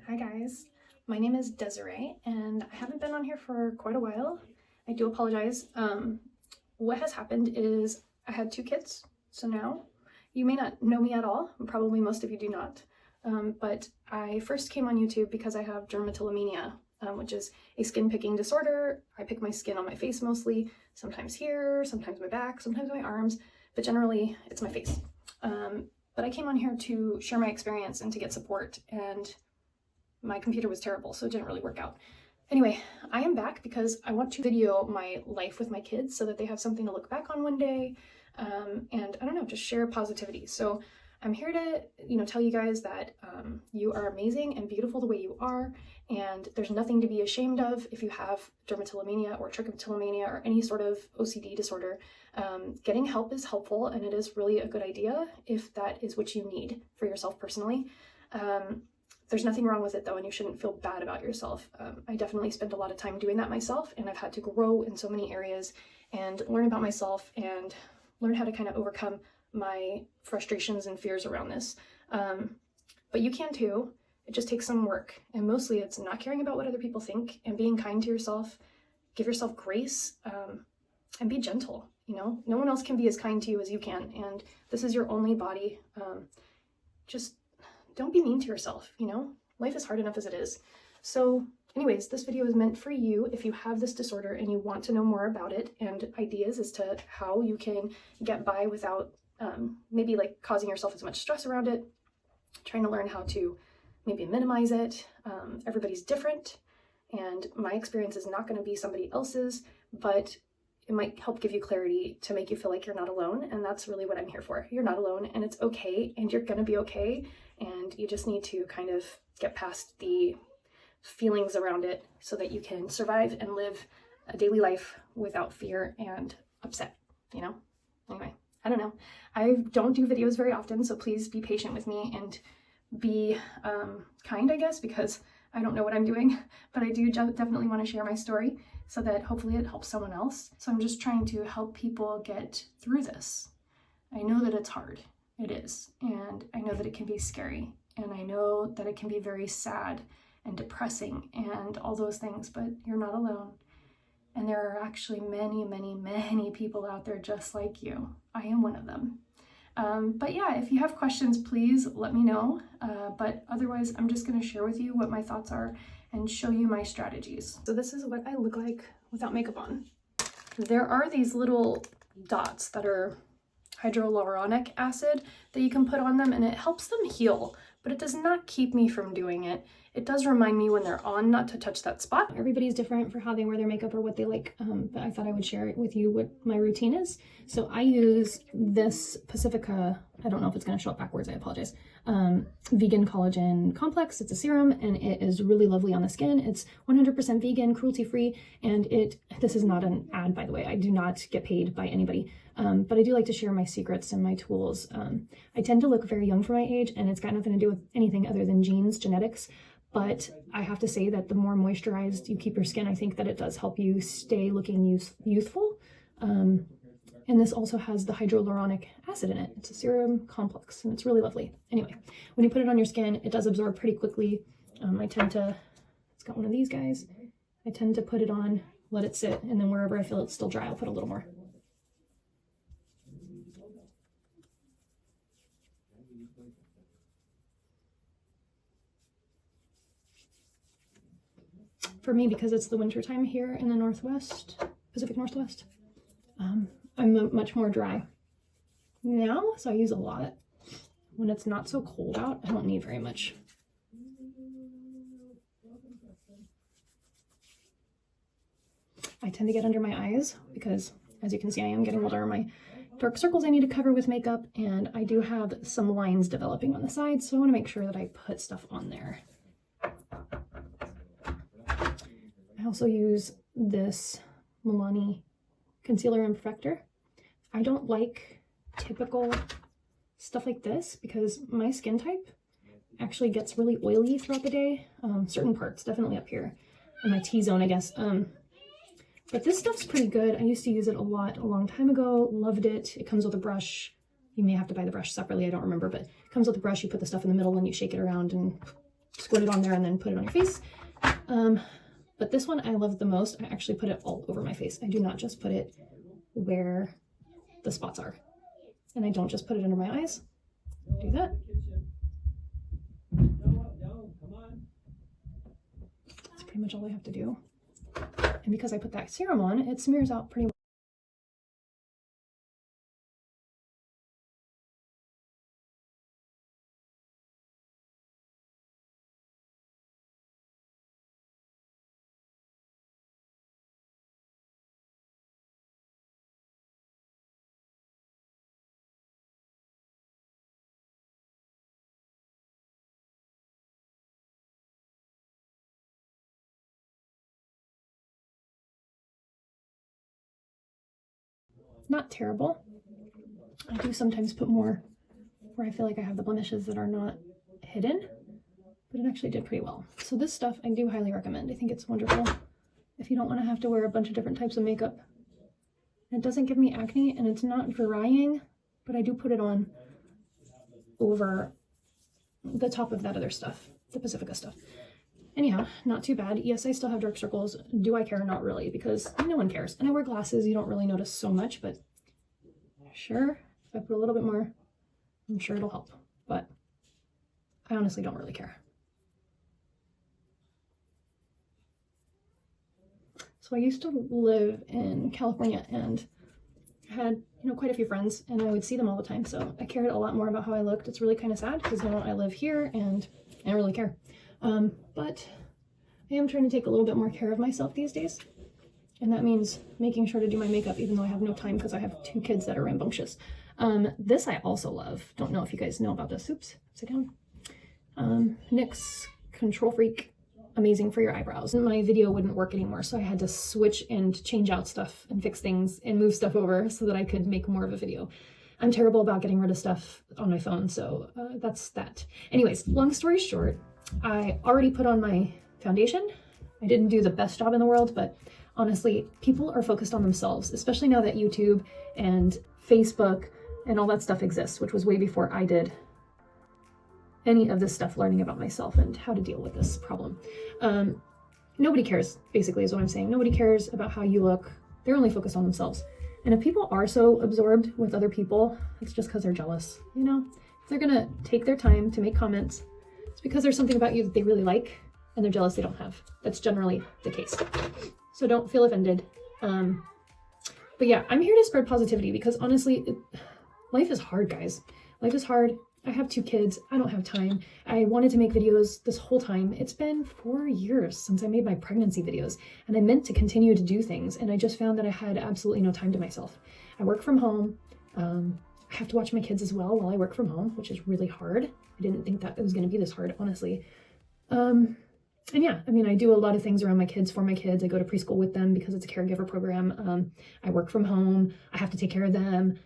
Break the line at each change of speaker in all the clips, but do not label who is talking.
Hi guys, my name is Desiree and I haven't been on here for quite a while. I do apologize. What has happened is I had 2 kids, so now you may not know me at all, probably most of you do not, but I first came on YouTube because I have dermatillomania, which is a skin picking disorder. I pick my skin on my face mostly, sometimes here, sometimes my back, sometimes my arms, but generally it's my face. But I came on here to share my experience and to get support, and my computer was terrible, so it didn't really work out. Anyway, I am back because I want to video my life with my kids so that they have something to look back on one day, and I don't know, just share positivity. So I'm here to, tell you guys that you are amazing and beautiful the way you are, and there's nothing to be ashamed of if you have dermatillomania or trichotillomania or any sort of OCD disorder. Getting help is helpful, and it is really a good idea if that is what you need for yourself personally. There's nothing wrong with it though, and you shouldn't feel bad about yourself. I definitely spent a lot of time doing that myself, and I've had to grow in so many areas and learn about myself and learn how to kind of overcome my frustrations and fears around this. But you can too. It just takes some work, and mostly it's not caring about what other people think and being kind to yourself. Give yourself grace, and be gentle. No one else can be as kind to you as you can, and this is your only body. Just don't be mean to yourself, Life is hard enough as it is. So anyways, this video is meant for you if you have this disorder and you want to know more about it and ideas as to how you can get by without maybe like causing yourself as much stress around it, trying to learn how to maybe minimize it. Everybody's different, and my experience is not going to be somebody else's, but it might help give you clarity to make you feel like you're not alone, and that's really what I'm here for. You're not alone, and it's okay, and you're gonna be okay, and you just need to kind of get past the feelings around it so that you can survive and live a daily life without fear and upset, Anyway, I don't know. I don't do videos very often, so please be patient with me and be kind, I guess, because I don't know what I'm doing, but I do definitely want to share my story so that hopefully it helps someone else. So I'm just trying to help people get through this. I know that it's hard. It is. And I know that it can be scary. And I know that it can be very sad and depressing and all those things, but you're not alone. And there are actually many, many, many people out there just like you. I am one of them. But yeah, if you have questions, please let me know. But otherwise, I'm just going to share with you what my thoughts are and show you my strategies. So this is what I look like without makeup on. There are these little dots that are hyaluronic acid that you can put on them, and it helps them heal, but it does not keep me from doing it. It does remind me when they're on not to touch that spot. Everybody's different for how they wear their makeup or what they like, but I thought I would share it with you what my routine is. So I use this Pacifica, I don't know if it's going to show up backwards, I apologize, vegan collagen complex. It's a serum, and it is really lovely on the skin. It's 100% vegan, cruelty-free, and this is not an ad, by the way. I do not get paid by anybody, but I do like to share my secrets and my tools. I tend to look very young for my age, and it's got nothing to do with anything other than genes, genetics. But I have to say that the more moisturized you keep your skin, I think that it does help you stay looking youthful. And this also has the hyaluronic acid in it. It's a serum complex, and it's really lovely. Anyway, when you put it on your skin, it does absorb pretty quickly. It's got one of these guys. I tend to put it on, let it sit, and then wherever I feel it's still dry, I'll put a little more. For me, because it's the winter time here in the Northwest, Pacific Northwest, I'm much more dry now, so I use a lot. When it's not so cold out, I don't need very much. I tend to get under my eyes because, as you can see, I am getting older. My dark circles I need to cover with makeup, and I do have some lines developing on the sides, so I want to make sure that I put stuff on there. I also use this Milani concealer and perfector. I don't like typical stuff like this because my skin type actually gets really oily throughout the day. Certain parts, definitely up here in my T-zone, I guess. But this stuff's pretty good. I used to use it a lot a long time ago. Loved it. It comes with a brush. You may have to buy the brush separately. I don't remember, but it comes with a brush. You put the stuff in the middle and you shake it around, and squirt it on there and then put it on your face. But this one I love the most. I actually put it all over my face. I do not just put it where the spots are. And I don't just put it under my eyes. Do that. That's pretty much all I have to do. And because I put that serum on, it smears out pretty well. Not terrible. I do sometimes put more where I feel like I have the blemishes that are not hidden, but it actually did pretty well. So this stuff I do highly recommend. I think it's wonderful if you don't want to have to wear a bunch of different types of makeup. It doesn't give me acne and it's not drying, but I do put it on over the top of that other stuff, the Pacifica stuff. Anyhow, not too bad. Yes, I still have dark circles. Do I care? Not really, because no one cares. And I wear glasses. You don't really notice so much, but sure, if I put a little bit more, I'm sure it'll help. But I honestly don't really care. So I used to live in California and had, quite a few friends, and I would see them all the time. So I cared a lot more about how I looked. It's really kind of sad because now I live here and I don't really care. But I am trying to take a little bit more care of myself these days. And that means making sure to do my makeup, even though I have no time because I have 2 kids that are rambunctious. This I also love. Don't know if you guys know about this. Oops, sit down. NYX Control Freak, amazing for your eyebrows. My video wouldn't work anymore, so I had to switch and change out stuff and fix things and move stuff over so that I could make more of a video. I'm terrible about getting rid of stuff on my phone, so that's that. Anyways, long story short, I already put on my foundation. I didn't do the best job in the world, but honestly, people are focused on themselves, especially now that YouTube and Facebook and all that stuff exists, which was way before I did any of this stuff, learning about myself and how to deal with this problem. Nobody cares, basically, is what I'm saying. Nobody cares about how you look. They're only focused on themselves. And if people are so absorbed with other people, it's just because they're jealous, If they're gonna take their time to make comments, it's because there's something about you that they really like and they're jealous they don't have. That's generally the case. So don't feel offended. But yeah, I'm here to spread positivity because honestly, life is hard, guys. Life is hard. I have 2 kids. I don't have time. I wanted to make videos this whole time. It's been 4 years since I made my pregnancy videos, and I meant to continue to do things, and I just found that I had absolutely no time to myself. I work from home. I have to watch my kids as well while I work from home, which is really hard. I didn't think that it was going to be this hard, honestly. And yeah, I do a lot of things around my kids for my kids. I go to preschool with them because it's a caregiver program. I work from home. I have to take care of them.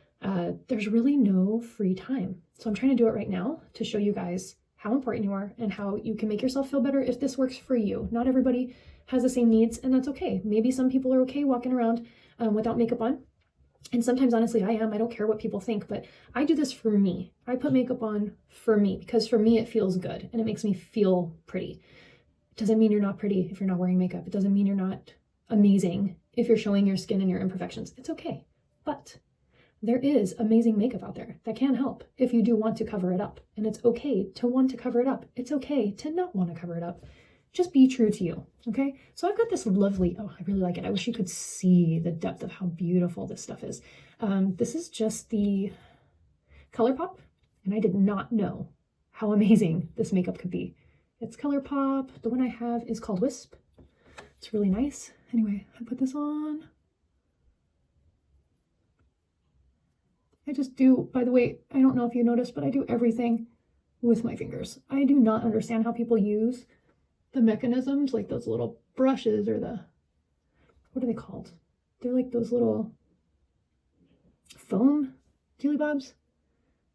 There's really no free time. So I'm trying to do it right now to show you guys how important you are and how you can make yourself feel better if this works for you. Not everybody has the same needs, and that's okay. Maybe some people are okay walking around without makeup on. And sometimes, honestly, I am. I don't care what people think, but I do this for me. I put makeup on for me because for me, it feels good and it makes me feel pretty. It doesn't mean you're not pretty if you're not wearing makeup. It doesn't mean you're not amazing if you're showing your skin and your imperfections. It's okay. But there is amazing makeup out there that can help if you do want to cover it up. And it's okay to want to cover it up. It's okay to not want to cover it up. Just be true to you, okay? So I've got this lovely, oh, I really like it. I wish you could see the depth of how beautiful this stuff is. This is just the ColourPop, and I did not know how amazing this makeup could be. It's ColourPop. The one I have is called Wisp. It's really nice. Anyway, I put this on. I just do, by the way, I don't know if you noticed, but I do everything with my fingers. I do not understand how people use the mechanisms, like those little brushes or what are they called? They're like those little foam dilly bobs.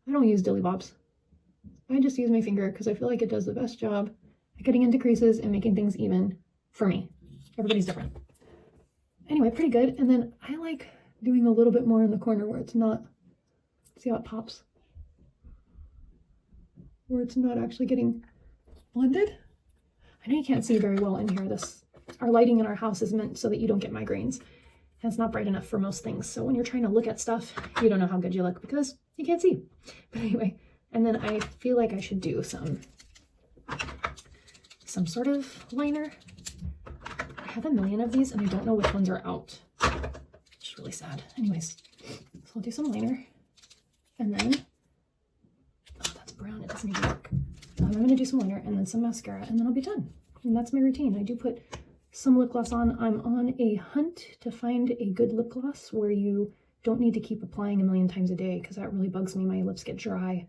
I don't use dilly bobs. I just use my finger because I feel like it does the best job at getting into creases and making things even for me. Everybody's different. Anyway, pretty good. And then I like doing a little bit more in the corner where it's not, see how it pops? Where it's not actually getting blended. I know you can't see very well in here. Our lighting in our house is meant so that you don't get migraines. And it's not bright enough for most things. So when you're trying to look at stuff, you don't know how good you look because you can't see. But anyway, and then I feel like I should do some sort of liner. I have a million of these and I don't know which ones are out. Which is really sad. Anyways, so I'll do some liner. And then, oh, that's brown. It doesn't even work. I'm going to do some liner and then some mascara and then I'll be done. And that's my routine. I do put some lip gloss on. I'm on a hunt to find a good lip gloss where you don't need to keep applying a million times a day because that really bugs me. My lips get dry.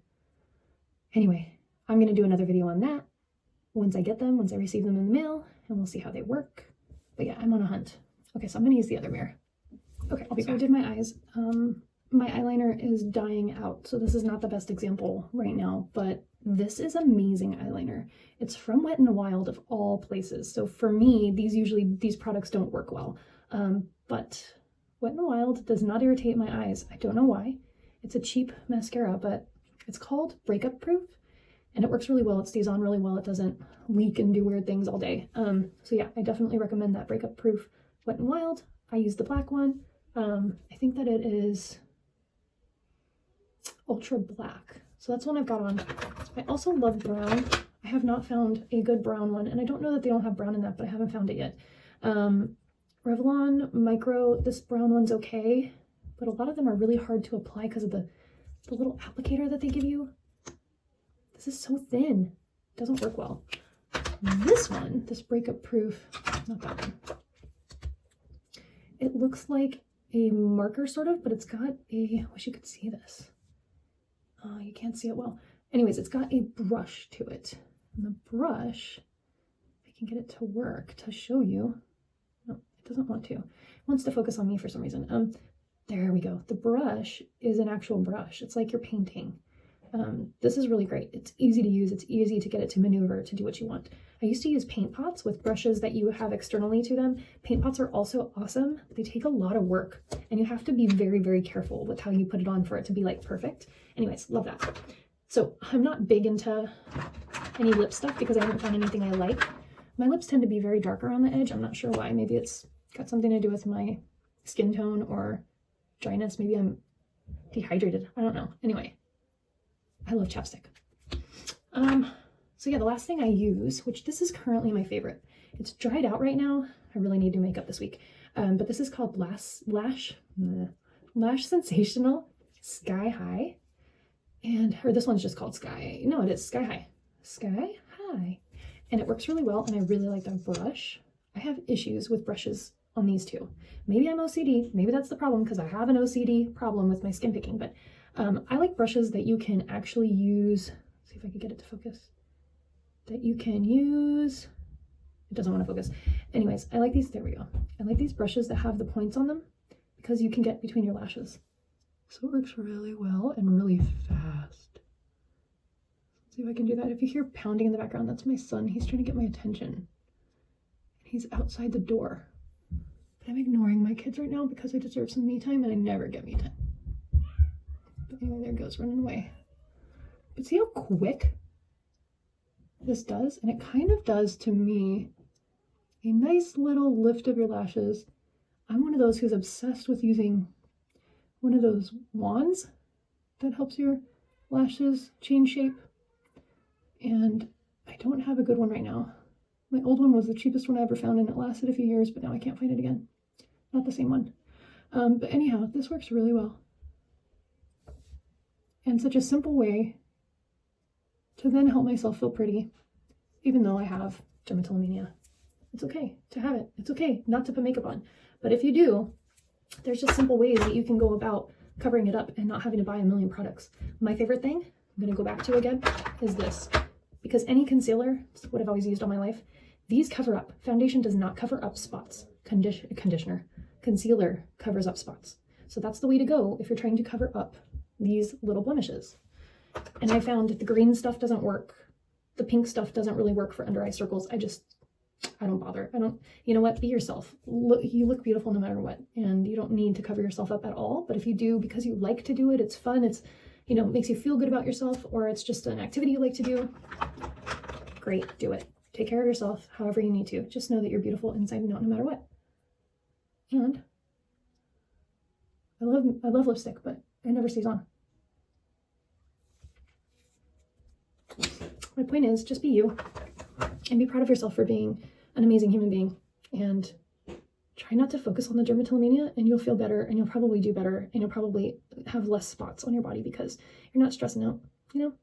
Anyway, I'm going to do another video on that once I get them, once I receive them in the mail, and we'll see how they work. But yeah, I'm on a hunt. Okay, so I'm going to use the other mirror. Okay, I'll be back. I did my eyes. My eyeliner is dying out, so this is not the best example right now, but this is amazing eyeliner. It's from Wet n Wild of all places. So for me, these products don't work well. But Wet n Wild does not irritate my eyes. I don't know why. It's a cheap mascara, but it's called Breakup Proof, and it works really well. It stays on really well. It doesn't leak and do weird things all day. So yeah, I definitely recommend that Breakup Proof Wet n Wild. I use the black one. I think that it is ultra black. So that's one I've got on. I also love brown. I have not found a good brown one, and I don't know that they don't have brown in that, but I haven't found it yet. Revlon Micro, this brown one's okay, but a lot of them are really hard to apply because of the little applicator that they give you. This is so thin. It doesn't work well. This one, this Breakup Proof, not that one. It looks like a marker sort of, but it's got a, I wish you could see this. Oh, you can't see it well. Anyways, it's got a brush to it. And the brush, if I can get it to work to show you. No, it doesn't want to. It wants to focus on me for some reason. There we go. The brush is an actual brush. It's like you're painting. This is really great. It's easy to use. It's easy to get it to maneuver to do what you want. I used to use paint pots with brushes that you have externally to them. Paint pots are also awesome, but they take a lot of work and you have to be very, very careful with how you put it on for it to be like perfect. Anyways, love that. So I'm not big into any lip stuff because I haven't found anything I like. My lips tend to be very dark around the edge. I'm not sure why. Maybe it's got something to do with my skin tone or dryness. Maybe I'm dehydrated. I don't know. Anyway, I love chapstick. So yeah, the last thing I use, which this is currently my favorite. It's dried out right now. I really need new makeup this week. But this is called Lash Sensational Sky High. Or this one's just called Sky. No, it is Sky High. Sky High. And it works really well, and I really like that brush. I have issues with brushes on these two. Maybe I'm OCD. Maybe that's the problem because I have an OCD problem with my skin picking. But I like brushes that you can actually use. Let's see if I can get it to focus. That you can use. It doesn't want to focus. Anyways, I like these. There we go. I like these brushes that have the points on them because you can get between your lashes. So it works really well and really fast. Let's see if I can do that. If you hear pounding in the background, that's my son. He's trying to get my attention. He's outside the door. But I'm ignoring my kids right now because I deserve some me time and I never get me time. But anyway, there it goes, running away. But see how quick this does? And it kind of does to me a nice little lift of your lashes. I'm one of those who's obsessed with using one of those wands that helps your lashes change shape. And I don't have a good one right now. My old one was the cheapest one I ever found and it lasted a few years, but now I can't find it again. Not the same one. But anyhow, this works really well. And such a simple way to then help myself feel pretty, even though I have dermatillomania. It's okay to have it. It's okay not to put makeup on. But if you do, there's just simple ways that you can go about covering it up and not having to buy a million products. My favorite thing, I'm going to go back to again, is this. Because any concealer, it's what I've always used all my life, these cover up. Foundation does not cover up spots. Concealer covers up spots. So that's the way to go if you're trying to cover up these little blemishes. And I found the green stuff doesn't work. The pink stuff doesn't really work for under eye circles. I don't bother. You know what? Be yourself. You look beautiful no matter what. And you don't need to cover yourself up at all. But if you do, because you like to do it, it's fun. It's, makes you feel good about yourself, or it's just an activity you like to do. great, do it. Take care of yourself however you need to. Just know that you're beautiful inside and out no matter what. And I love lipstick, but it never stays on. My point is, just be you and be proud of yourself for being an amazing human being, and try not to focus on the dermatillomania, and you'll feel better, and you'll probably do better, and you'll probably have less spots on your body because you're not stressing out, you know?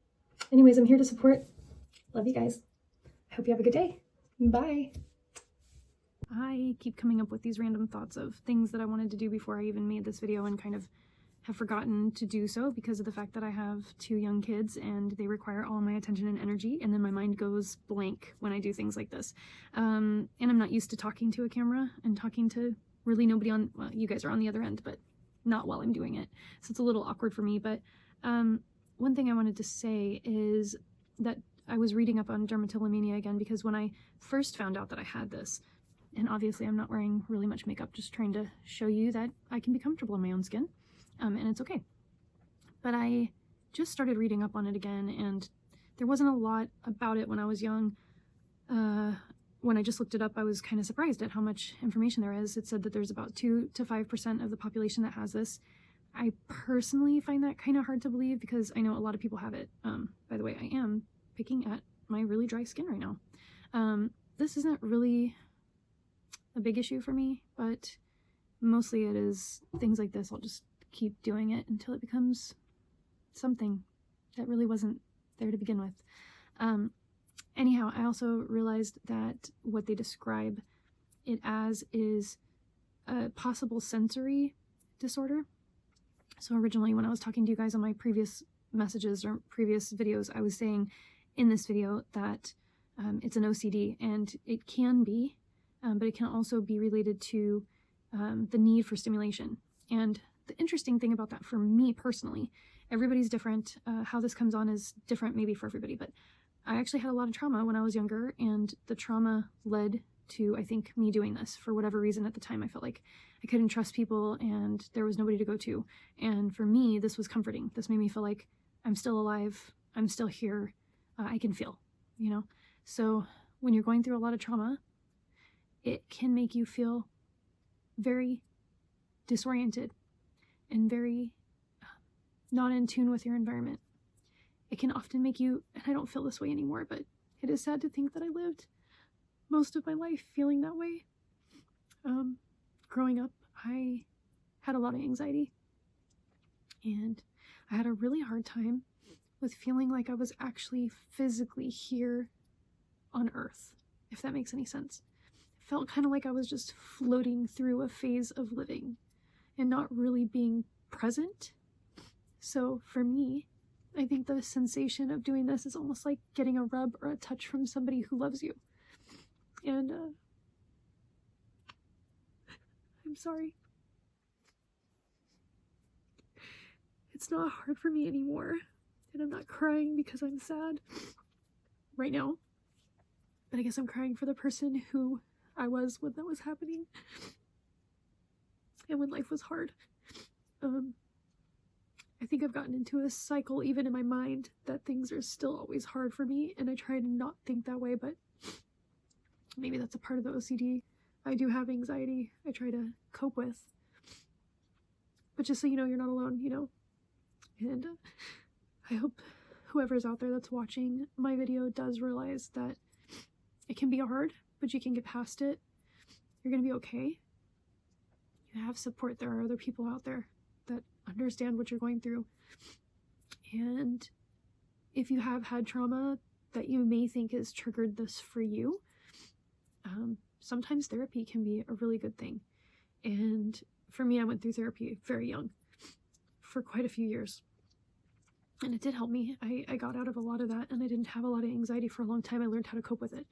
Anyways, I'm here to support. Love you guys. I hope you have a good day. Bye. I keep coming up with these random thoughts of things that I wanted to do before I even made this video, and kind of have forgotten to do so because of the fact that I have 2 young kids and they require all my attention and energy, and then my mind goes blank when I do things like this. And I'm not used to talking to a camera and talking to really nobody on, well, you guys are on the other end, but not while I'm doing it. So it's a little awkward for me, but one thing I wanted to say is that I was reading up on dermatillomania again, because when I first found out that I had this, and obviously I'm not wearing really much makeup, just trying to show you that I can be comfortable in my own skin. And it's okay. But I just started reading up on it again, and there wasn't a lot about it when I was young. When I just looked it up, I was kind of surprised at how much information there is. It said that there's about 2 to 5% of the population that has this. I personally find that kind of hard to believe because I know a lot of people have it. By the way, I am picking at my really dry skin right now. This isn't really a big issue for me, but mostly it is things like this. I'll just keep doing it until it becomes something that really wasn't there to begin with. Anyhow, I also realized that what they describe it as is a possible sensory disorder. So originally when I was talking to you guys on my previous messages or previous videos, I was saying in this video that it's an OCD, and it can be, but it can also be related to the need for stimulation. And the interesting thing about that for me personally, everybody's different. How this comes on is different maybe for everybody, but I actually had a lot of trauma when I was younger, and the trauma led to, I think, me doing this. For whatever reason at the time, I felt like I couldn't trust people and there was nobody to go to. And for me, this was comforting. This made me feel like I'm still alive, I'm still here, I can feel, you know? So when you're going through a lot of trauma, it can make you feel very disoriented and very not in tune with your environment. It can often make you, and I don't feel this way anymore, but it is sad to think that I lived most of my life feeling that way. Growing up, I had a lot of anxiety, and I had a really hard time with feeling like I was actually physically here on Earth, if that makes any sense. It felt kind of like I was just floating through a phase of living and not really being present. So for me, I think the sensation of doing this is almost like getting a rub or a touch from somebody who loves you. And I'm sorry. It's not hard for me anymore, and I'm not crying because I'm sad right now, but I guess I'm crying for the person who I was when that was happening and when life was hard. I think I've gotten into a cycle, even in my mind, that things are still always hard for me, and I try to not think that way, but maybe that's a part of the OCD. I do have anxiety I try to cope with, but just so you know, you're not alone, you know? And I hope whoever's out there that's watching my video does realize that it can be hard, but you can get past it. You're gonna be okay. You have support. There are other people out there that understand what you're going through. And if you have had trauma that you may think has triggered this for you, sometimes therapy can be a really good thing. And for me, I went through therapy very young for quite a few years, and it did help me. I got out of a lot of that, and I didn't have a lot of anxiety for a long time. I learned how to cope with it.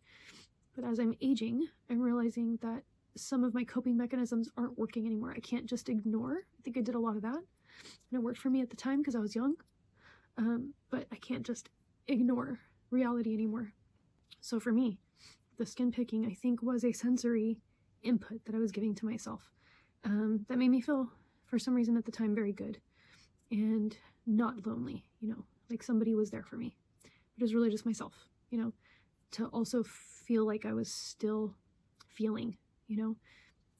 But as I'm aging, I'm realizing that some of my coping mechanisms aren't working anymore. I can't just ignore. I think I did a lot of that, and it worked for me at the time because I was young, but I can't just ignore reality anymore. So for me, the skin picking, I think, was a sensory input that I was giving to myself, that made me feel, for some reason at the time, very good and not lonely, you know, like somebody was there for me. But it was really just myself, you know, to also feel like I was still feeling, you know?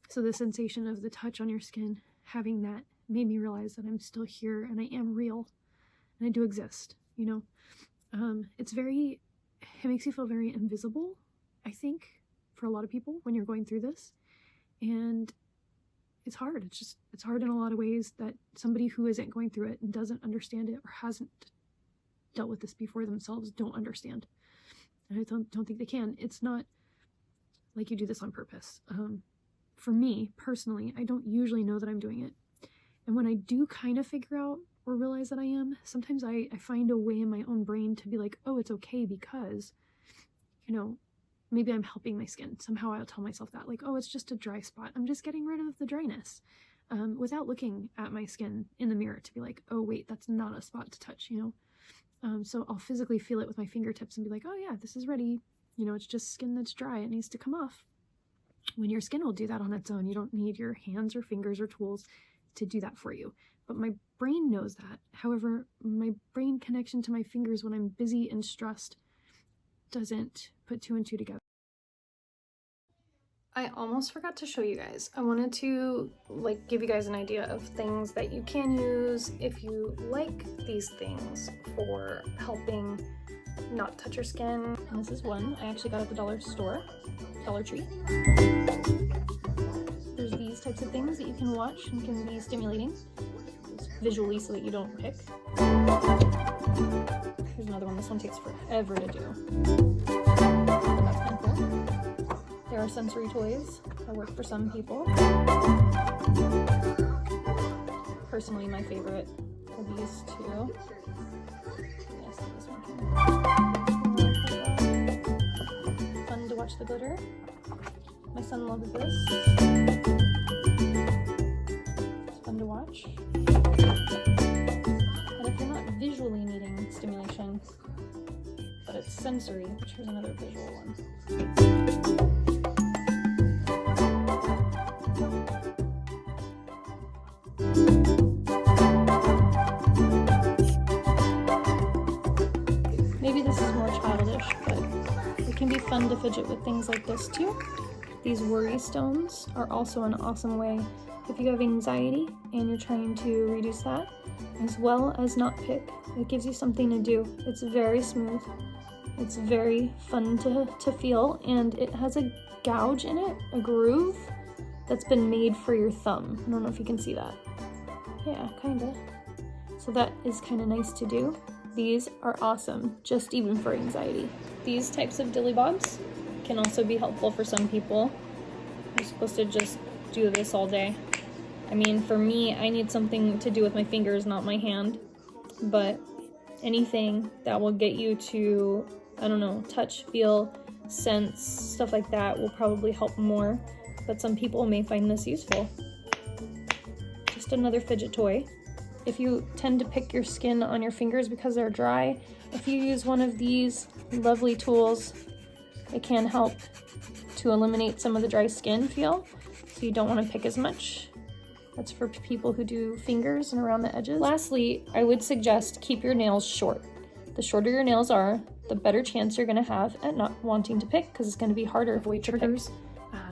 So the sensation of the touch on your skin, having that made me realize that I'm still here and I am real and I do exist, you know? It makes you feel very invisible, I think, for a lot of people when you're going through this. And it's hard. It's hard in a lot of ways that somebody who isn't going through it and doesn't understand it or hasn't dealt with this before themselves don't understand. And I don't think they can. It's not like you do this on purpose. For me, personally, I don't usually know that I'm doing it. And when I do kind of figure out or realize that I am, sometimes I find a way in my own brain to be like, oh, it's okay because, you know, maybe I'm helping my skin. Somehow I'll tell myself that, like, oh, it's just a dry spot. I'm just getting rid of the dryness, without looking at my skin in the mirror to be like, oh, wait, that's not a spot to touch, you know? So I'll physically feel it with my fingertips and be like, oh yeah, this is ready. You know, it's just skin that's dry. It needs to come off. When your skin will do that on its own. You don't need your hands or fingers or tools to do that for you. But my brain knows that. However, my brain connection to my fingers when I'm busy and stressed doesn't put two and two together. I almost forgot to show you guys. I wanted to give you guys an idea of things that you can use if you like these things for helping not touch your skin. And this is one I actually got at the Dollar Tree. There's these types of things that you can watch and can be stimulating visually so that you don't pick. Here's another one. This one takes forever to do. But that's kind of cool. There are sensory toys that work for some people. Personally, my favorite are these two. Yes, this one here. Fun to watch the glitter. My son loves this. It's fun to watch. And if you're not visually needing stimulation, but it's sensory, here's another visual one. Maybe this is more childish, but it can be fun to fidget with things like this too. These worry stones are also an awesome way if you have anxiety and you're trying to reduce that, as well as not pick. It gives you something to do. It's very smooth. It's very fun to feel, and it has a gouge in it, a groove that's been made for your thumb. I don't know if you can see that. Yeah, kinda. So that is kind of nice to do. These are awesome, just even for anxiety. These types of dilly bobs can also be helpful for some people. You're supposed to just do this all day. I mean, for me, I need something to do with my fingers, not my hand. But anything that will get you to, I don't know, touch, feel, sense, stuff like that will probably help more. But some people may find this useful. Just another fidget toy. If you tend to pick your skin on your fingers because they're dry, if you use one of these lovely tools, it can help to eliminate some of the dry skin feel, so you don't want to pick as much. That's for people who do fingers and around the edges. Lastly, I would suggest keep your nails short. The shorter your nails are, the better chance you're going to have at not wanting to pick, because it's going to be harder. Avoid triggers.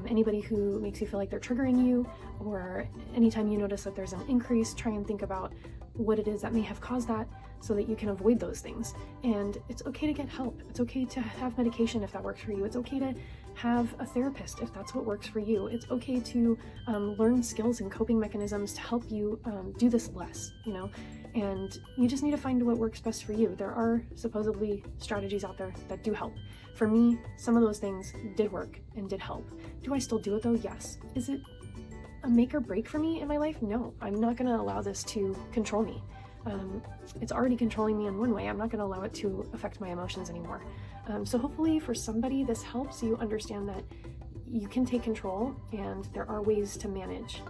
Anybody who makes you feel like they're triggering you, or anytime you notice that there's an increase, try and think about what it is that may have caused that so that you can avoid those things. And it's okay to get help. It's okay to have medication if that works for you. It's okay to have a therapist if that's what works for you. It's okay to learn skills and coping mechanisms to help you do this less, you know? And you just need to find what works best for you. There are supposedly strategies out there that do help. For me, some of those things did work and did help. Do I still do it though? Yes. Is it a make or break for me in my life? No, I'm not gonna allow this to control me. It's already controlling me in one way. I'm not gonna allow it to affect my emotions anymore. So hopefully for somebody this helps you understand that you can take control and there are ways to manage.